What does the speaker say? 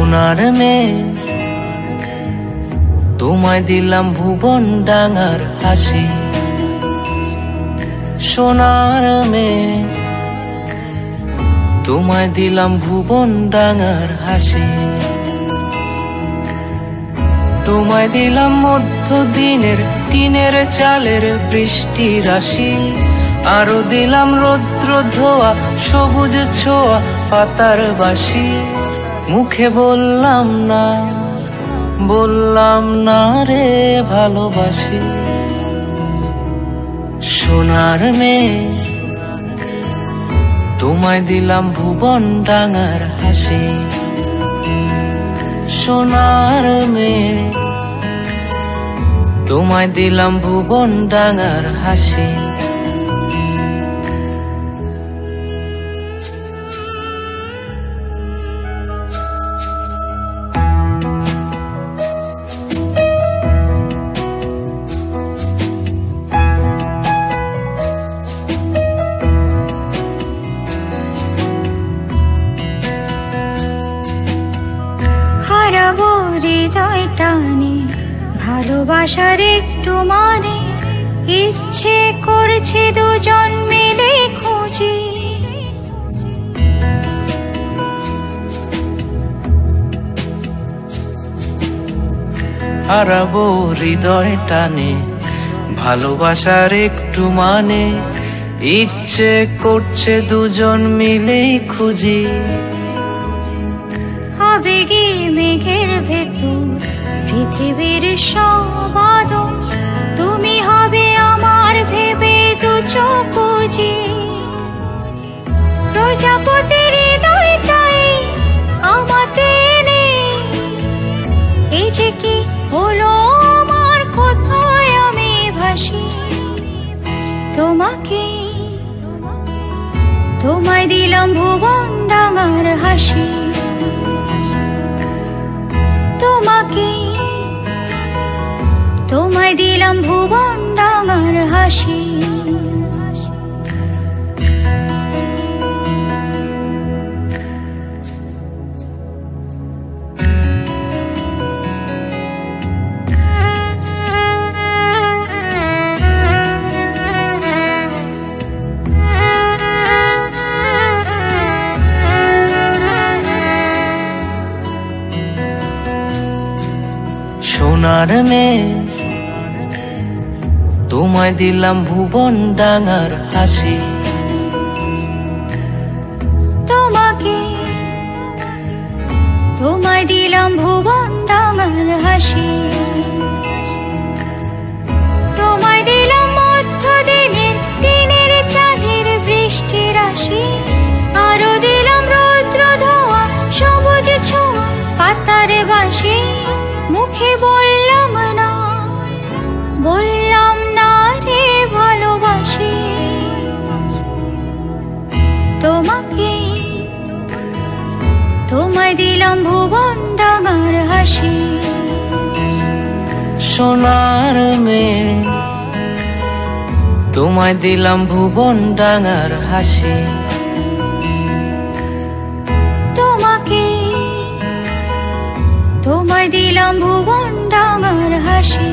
সোনার মেয়ে তোমায় দিলাম ভুবন ডাঙার হাসি। সোনার মেয়ে তোমায় দিলাম ভুবন ডাঙার হাসি। তোমায় দিলাম মধ্যদিনের টিনের চালের বৃষ্টি রাশি। আরো দিলাম রৌদ্র ধোয়া সবুজ ছোঁয়া পাতার বাসি। মুখে বললাম না রে ভালোবাসি। সোনার মেয়ে তোমায় দিলাম ভুবন ডাঙার হাসি। সোনার মেয়ে তোমায় দিলাম ভুবন ডাঙার হাসি। হারাবো হৃদয় টানে ভালোবাসার একটু মানে। ইচ্ছে করছে দুজন মিলে খুঁজি। হারাবো হৃদয় টানে ভালোবাসার একটু মানে। ইচ্ছে করছে দুজন মিলেই খুঁজি। আবেগে মেঘের ভেতর পৃথিবীর সব আদর। তুমি হবে আমার ভেবে দু চোখ বুজি। প্রজাপতির হৃদয়টাই আমাতে নেই। এই যে কি হলো আমার কোথায় আমি ভাসি। তোমায় দিলাম ভুবন ডাঙার হাসি। তোমায় দিলাম ভুবন ডাঙার হাসি। সোনার মেয়ে তোমায় দিলাম ভুবন ডাঙার হাসি। তোমায় দিলাম ভুবন ডাঙার হাসি। তোমায় দিলাম মধ্যদিনের টিনের চালের বৃষ্টি রাশি। আরো দিলাম রৌদ্র ধোয়া সবুজ ছোঁয়া পাতার বাসি। মুখে বললাম না রে ভালোবাসি। তোমায় দিলাম ভুবন ডাঙার হাসি। সোনার মেয়ে তোমায় দিলাম ভুবন ডাঙার হাসি। তোমায় দিলাম ভুবন ডাঙার হাসি।